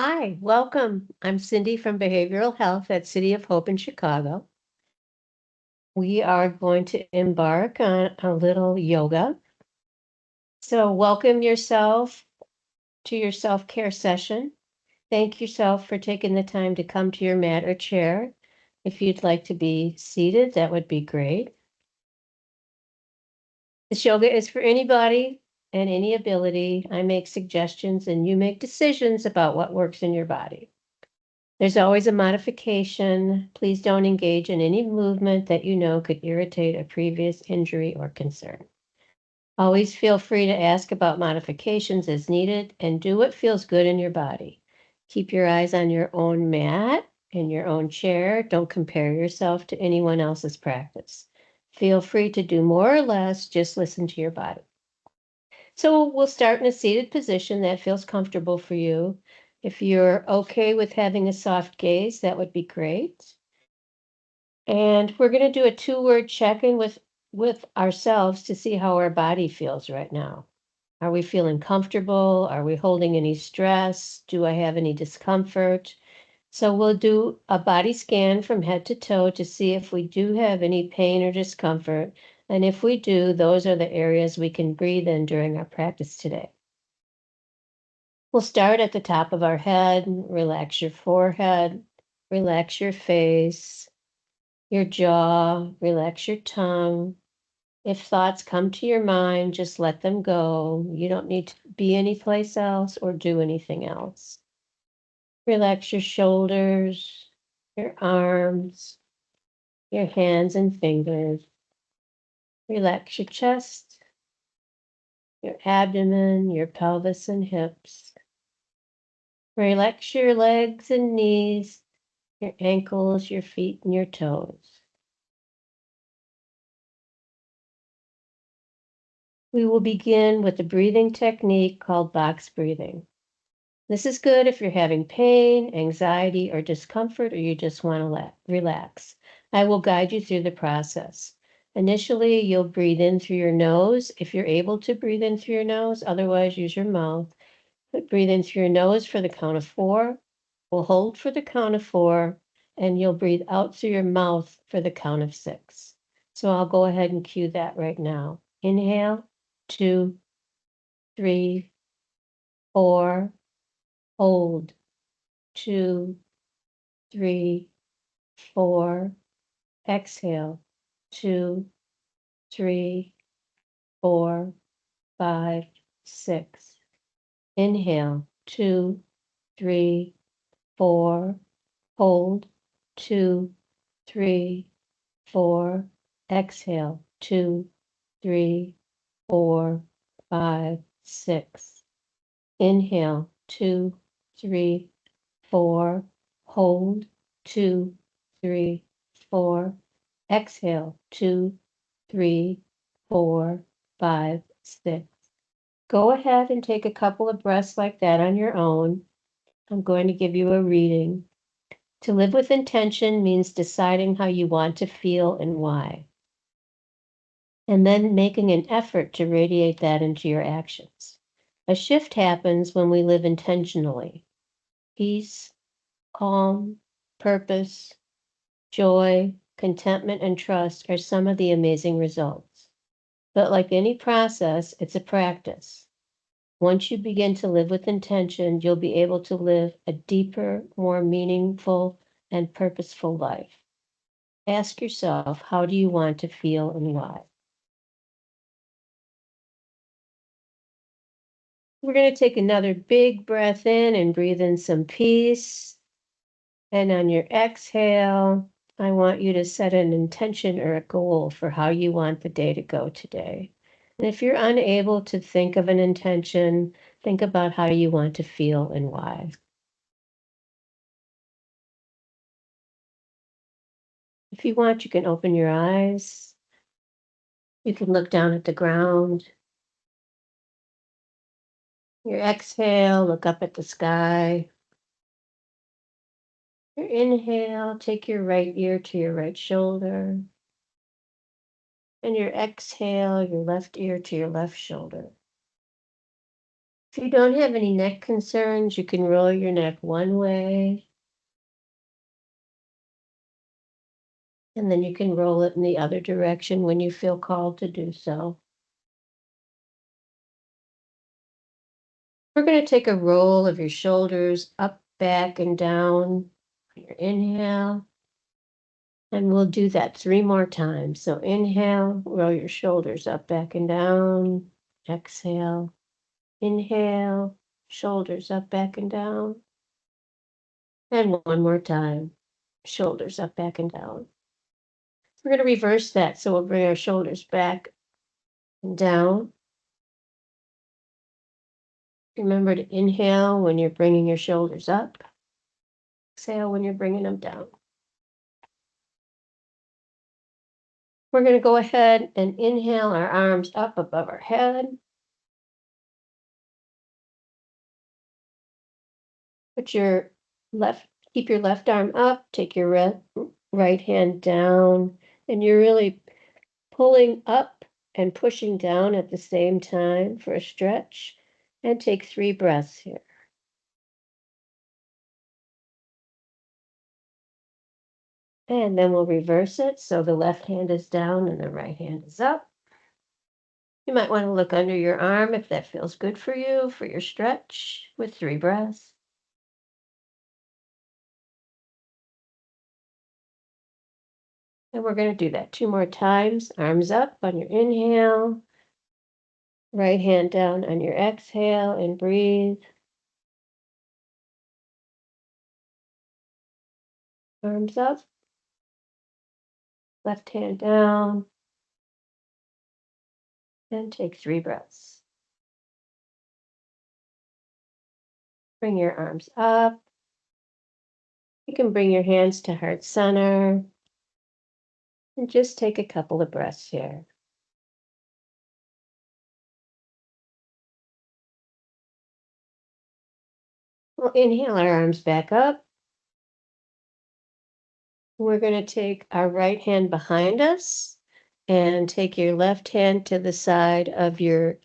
Hi, welcome. I'm Cindy from Behavioral Health at City of Hope in Chicago. We are going to embark on a little yoga. So, welcome yourself to your self care session. Thank yourself for taking the time to come to your mat or chair. If you'd like to be seated, that would be great. This yoga is for anybody and any ability. I make suggestions and you make decisions about what works in your body. There's always a modification. Please don't engage in any movement that you know could irritate a previous injury or concern. Always feel free to ask about modifications as needed and do what feels good in your body. Keep your eyes on your own mat in your own chair. Don't compare yourself to anyone else's practice. Feel free to do more or less, just listen to your body. So we'll start in a seated position that feels comfortable for you. If you're okay with having a soft gaze, that would be great. And we're going to do a two-word check-in with ourselves to see how our body feels right now. Are we feeling comfortable? Are we holding any stress? Do I have any discomfort? So we'll do a body scan from head to toe to see if we do have any pain or discomfort. And if we do, those are the areas we can breathe in during our practice today. We'll start at the top of our head. Relax your forehead, relax your face, your jaw, relax your tongue. If thoughts come to your mind, just let them go. You don't need to be anyplace else or do anything else. Relax your shoulders, your arms, your hands and fingers. Relax your chest, your abdomen, your pelvis and hips. Relax your legs and knees, your ankles, your feet, and your toes. We will begin with a breathing technique called box breathing. This is good if you're having pain, anxiety, or discomfort, or you just want to relax. I will guide you through the process. Initially, you'll breathe in through your nose if you're able to breathe in through your nose. Otherwise, use your mouth. But breathe in through your nose for the count of 4. We'll hold for the count of 4, and you'll breathe out through your mouth for the count of 6. So I'll go ahead and cue that right now. Inhale, 2, 3, 4. Hold, 2, 3, 4. Exhale, 2, 3, 4, 5, 6. Inhale, 2, 3, 4. Hold, 2, 3, 4. Exhale, 2, 3, 4, 5, 6. Inhale, 2, 3, 4. Hold, 2, 3, 4. Exhale, 2, 3, 4, 5, 6. Go ahead and take a couple of breaths like that on your own. I'm going to give you a reading. To live with intention means deciding how you want to feel and why, and then making an effort to radiate that into your actions. A shift happens when we live intentionally. Peace, calm, purpose, joy, contentment, and trust are some of the amazing results. But like any process, it's a practice. Once you begin to live with intention, you'll be able to live a deeper, more meaningful, and purposeful life. Ask yourself, how do you want to feel and why? We're going to take another big breath in and breathe in some peace. And on your exhale, I want you to set an intention or a goal for how you want the day to go today. And if you're unable to think of an intention, think about how you want to feel and why. If you want, you can open your eyes. You can look down at the ground. Your exhale, look up at the sky. Your inhale, take your right ear to your right shoulder. And your exhale, your left ear to your left shoulder. If you don't have any neck concerns, you can roll your neck one way, and then you can roll it in the other direction when you feel called to do so. We're going to take a roll of your shoulders up, back, and down. Your inhale. And we'll do that 3 more times. So inhale, roll your shoulders up, back, and down. Exhale. Inhale, shoulders up, back, and down. And one more time. Shoulders up, back, and down. We're going to reverse that. So we'll bring our shoulders back and down. Remember to inhale when you're bringing your shoulders up. Exhale when you're bringing them down. We're going to go ahead and inhale our arms up above our head. Keep your left arm up, take your right hand down, and you're really pulling up and pushing down at the same time for a stretch. And take 3 breaths here. And then we'll reverse it. So the left hand is down and the right hand is up. You might want to look under your arm if that feels good for you for your stretch with 3 breaths. And we're going to do that 2 more times. Arms up on your inhale. Right hand down on your exhale and breathe. Arms up. Left hand down. And take 3 breaths. Bring your arms up. You can bring your hands to heart center. And just take a couple of breaths here. We'll inhale our arms back up. We're going to take our right hand behind us and take your left hand to the side of your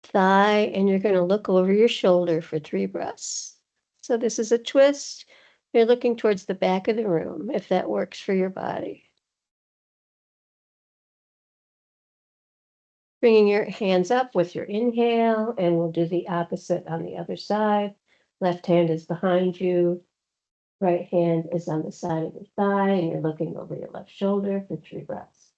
thigh, and you're going to look over your shoulder for 3 breaths. So this is a twist. You're looking towards the back of the room, if that works for your body. Bringing your hands up with your inhale, and we'll do the opposite on the other side. Left hand is behind you. Right hand is on the side of your thigh, and you're looking over your left shoulder for 3 breaths.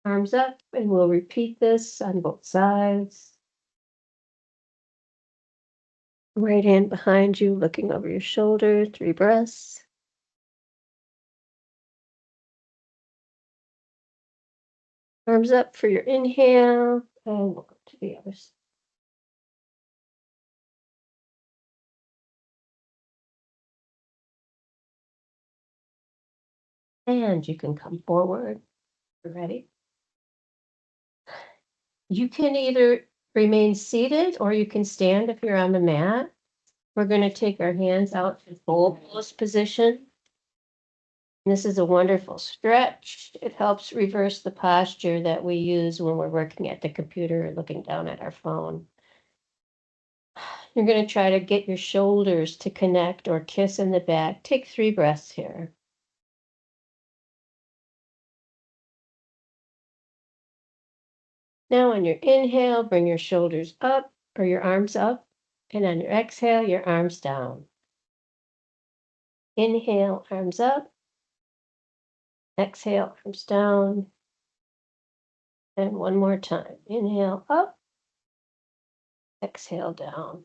Arms up, and we'll repeat this on both sides. Right hand behind you, looking over your shoulder, 3 breaths. Arms up for your inhale, and we'll go to the other side. And you can come forward. Ready? You can either remain seated or you can stand if you're on the mat. We're going to take our hands out to full pose position. This is a wonderful stretch. It helps reverse the posture that we use when we're working at the computer or looking down at our phone. You're going to try to get your shoulders to connect or kiss in the back. Take 3 breaths here. Now on your inhale, bring your shoulders up or your arms up. And on your exhale, your arms down. Inhale, arms up. Exhale, arms down. And one more time. Inhale up. Exhale down.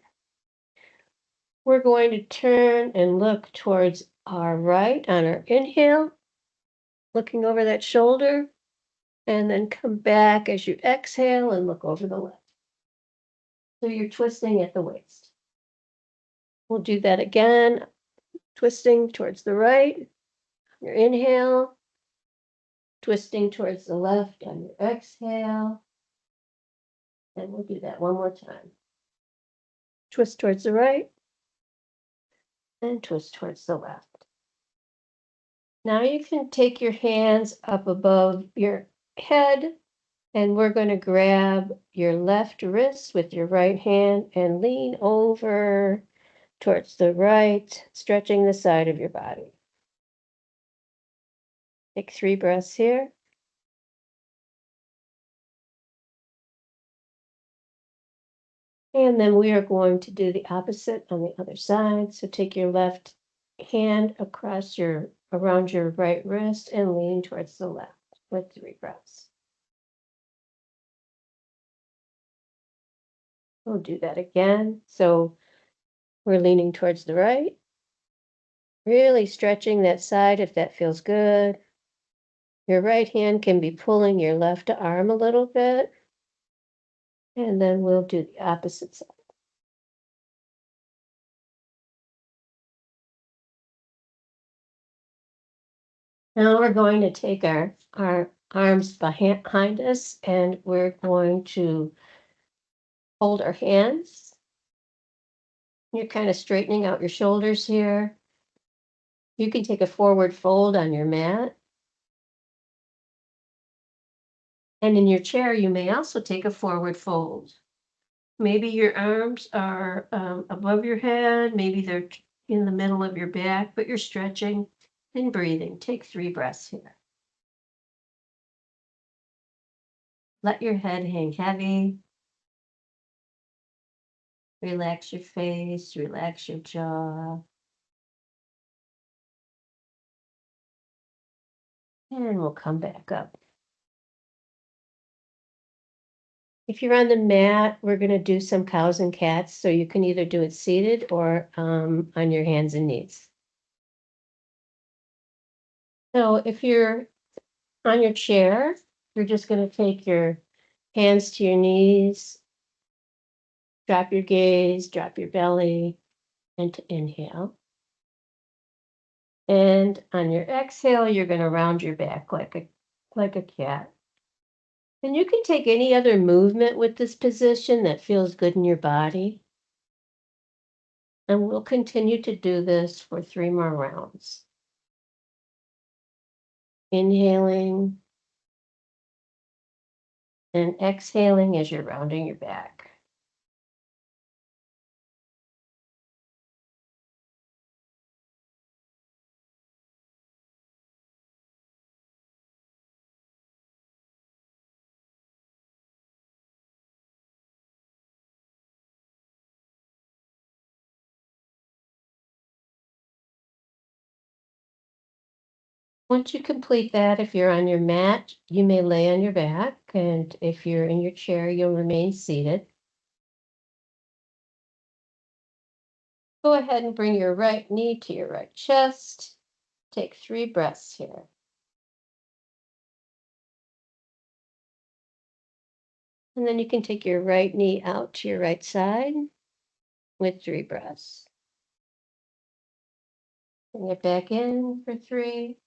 We're going to turn and look towards our right on our inhale, looking over that shoulder, and then come back as you exhale and look over the left. So you're twisting at the waist. We'll do that again, twisting towards the right, your inhale, twisting towards the left on your exhale, and we'll do that one more time. Twist towards the right, and twist towards the left. Now you can take your hands up above your head, and we're going to grab your left wrist with your right hand and lean over towards the right, stretching the side of your body. Take 3 breaths here. And then we are going to do the opposite on the other side. So take your left hand around your right wrist and lean towards the left with 3 breaths. We'll do that again. So we're leaning towards the right, really stretching that side if that feels good. Your right hand can be pulling your left arm a little bit. And then we'll do the opposite side. Now we're going to take our arms behind us and we're going to hold our hands. You're kind of straightening out your shoulders here. You can take a forward fold on your mat. And in your chair, you may also take a forward fold. Maybe your arms are above your head, maybe they're in the middle of your back, but you're stretching and breathing. Take 3 breaths here. Let your head hang heavy. Relax your face, relax your jaw. And we'll come back up. If you're on the mat, we're going to do some cows and cats. So you can either do it seated or on your hands and knees. So if you're on your chair, you're just going to take your hands to your knees, drop your gaze, drop your belly, and to inhale. And on your exhale, you're going to round your back like a cat. And you can take any other movement with this position that feels good in your body. And we'll continue to do this for 3 more rounds. Inhaling and exhaling as you're rounding your back. Once you complete that, if you're on your mat, you may lay on your back, and if you're in your chair, you'll remain seated. Go ahead and bring your right knee to your right chest. Take 3 breaths here. And then you can take your right knee out to your right side with 3 breaths. Bring it back in for 3.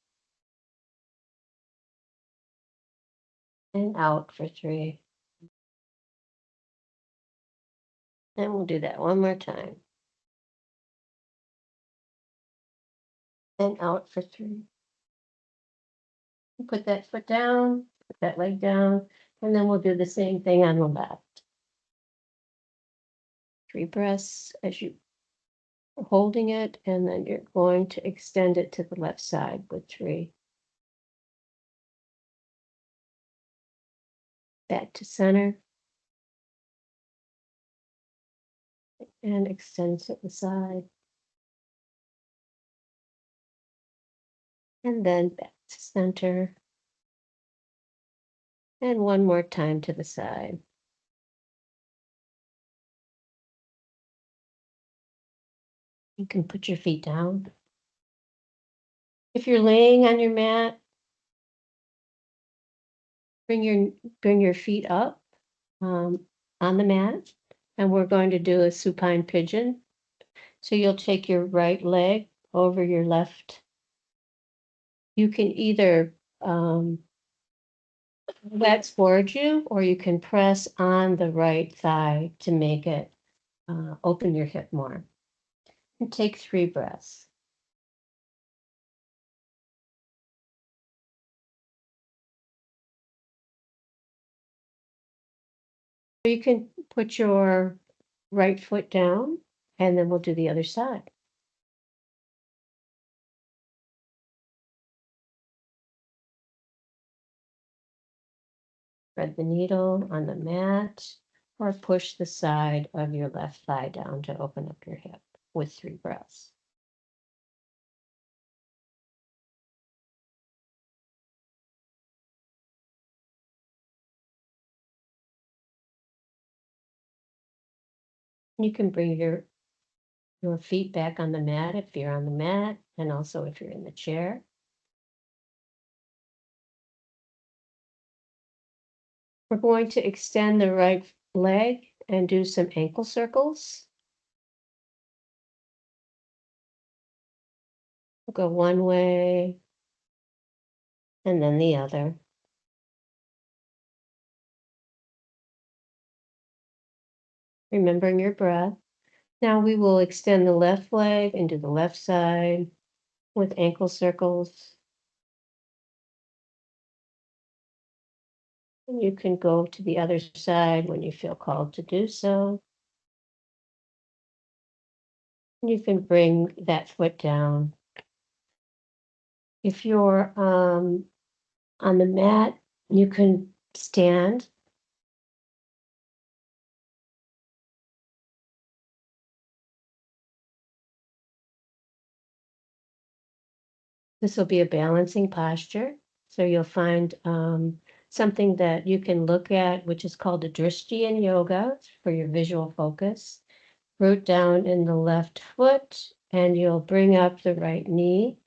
And out for 3. And we'll do that one more time. And out for 3. Put that foot down, put that leg down, and then we'll do the same thing on the left. 3 breaths as you are holding it, and then you're going to extend it to the left side with 3. Back to center. And extend to the side. And then back to center. And one more time to the side. You can put your feet down. If you're laying on your mat, bring your feet up on the mat, and we're going to do a supine pigeon. So you'll take your right leg over your left. You can either wax forward you, or you can press on the right thigh to make it open your hip more. And take 3 breaths. You can put your right foot down, and then we'll do the other side. Thread the needle on the mat, or push the side of your left thigh down to open up your hip with 3 breaths. You can bring your feet back on the mat if you're on the mat, and also if you're in the chair. We're going to extend the right leg and do some ankle circles. We'll go one way and then the other. Remembering your breath. Now we will extend the left leg and do the left side with ankle circles. And you can go to the other side when you feel called to do so. You can bring that foot down. If you're on the mat, you can stand. This will be a balancing posture. So you'll find something that you can look at, which is called a drishti in yoga for your visual focus. Root down in the left foot, and you'll bring up the right knee.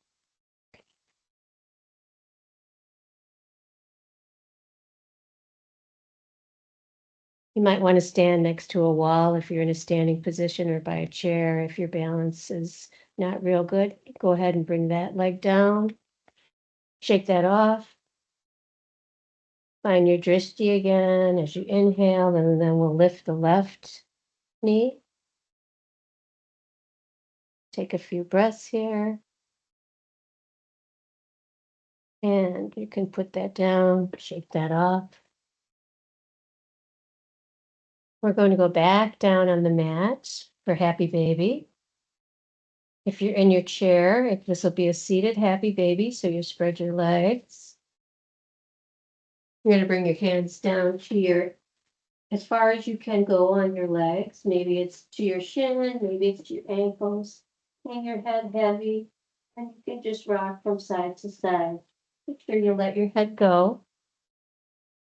You might want to stand next to a wall if you're in a standing position, or by a chair if your balance is not real good. Go ahead and bring that leg down. Shake that off. Find your drishti again as you inhale, and then we'll lift the left knee. Take a few breaths here. And you can put that down, shake that off. We're going to go back down on the mat for happy baby. If you're in your chair, this will be a seated happy baby, so you spread your legs. You're going to bring your hands down to as far as you can go on your legs. Maybe it's to your shin, maybe it's to your ankles. Hang your head heavy, and you can just rock from side to side. Make sure you let your head go.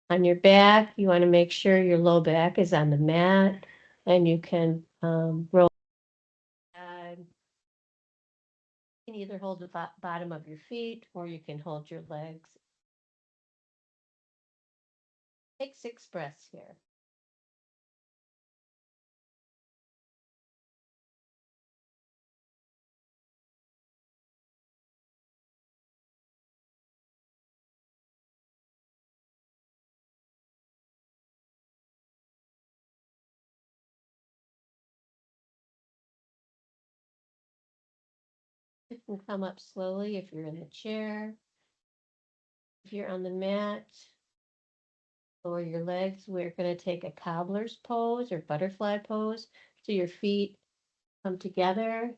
On your back, you want to make sure your low back is on the mat, and you can roll. You can either hold the bottom of your feet, or you can hold your legs. Take 6 breaths here. You can come up slowly if you're in the chair. If you're on the mat, lower your legs. We're going to take a cobbler's pose or butterfly pose. So your feet come together.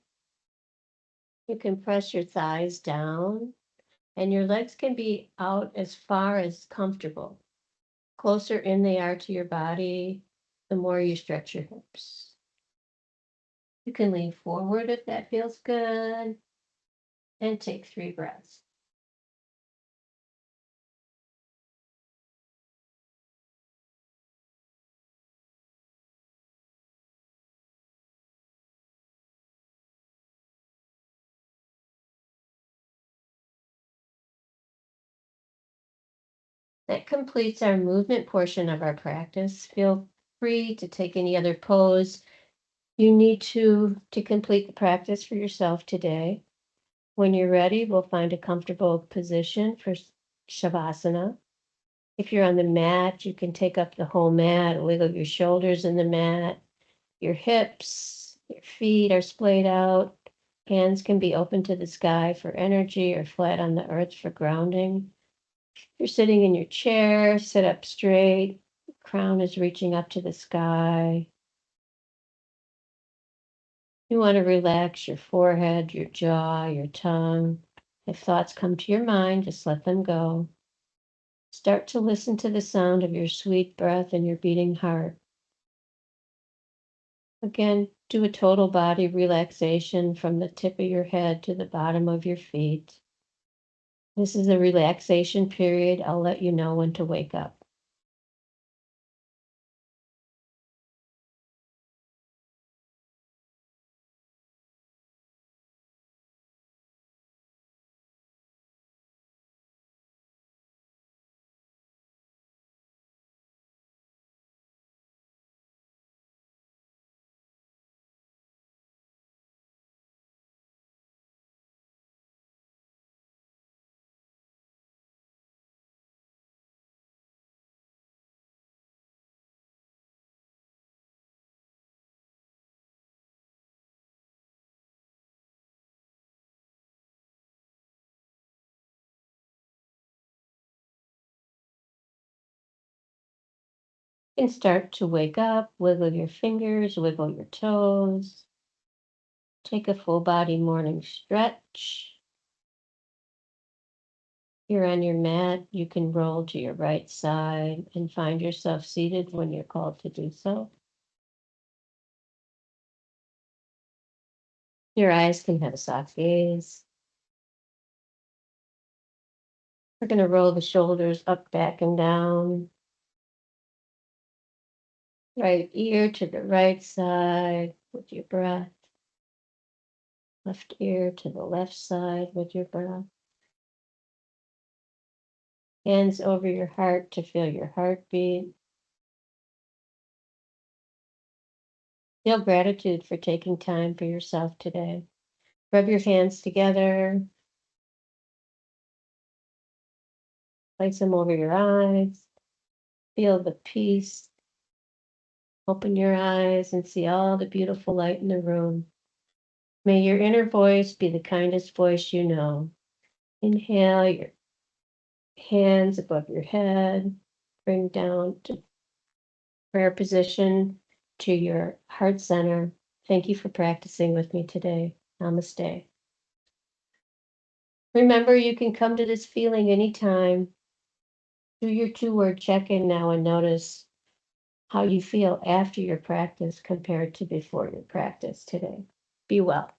You can press your thighs down, and your legs can be out as far as comfortable. Closer in they are to your body, the more you stretch your hips. You can lean forward if that feels good, and take 3 breaths. That completes our movement portion of our practice. Feel free to take any other pose you need to complete the practice for yourself today. When you're ready, we'll find a comfortable position for Shavasana. If you're on the mat, you can take up the whole mat, wiggle your shoulders in the mat, your hips, your feet are splayed out. Hands can be open to the sky for energy or flat on the earth for grounding. If you're sitting in your chair, sit up straight. crown is reaching up to the sky. You want to relax your forehead, your jaw, your tongue. If thoughts come to your mind, just let them go. Start to listen to the sound of your sweet breath and your beating heart. Again, do a total body relaxation from the tip of your head to the bottom of your feet. This is a relaxation period. I'll let you know when to wake up. You can start to wake up, wiggle your fingers, wiggle your toes. Take a full body morning stretch. You're on your mat. You can roll to your right side and find yourself seated when you're called to do so. Your eyes can have a soft gaze. We're going to roll the shoulders up, back, and down. Right ear to the right side with your breath. Left ear to the left side with your breath. Hands over your heart to feel your heartbeat. Feel gratitude for taking time for yourself today. Rub your hands together. Place them over your eyes. Feel the peace. Open your eyes and see all the beautiful light in the room. May your inner voice be the kindest voice you know. Inhale your hands above your head. Bring down to prayer position to your heart center. Thank you for practicing with me today. Namaste. Remember, you can come to this feeling anytime. Do your 2-word check-in now and notice how you feel after your practice compared to before your practice today. Be well.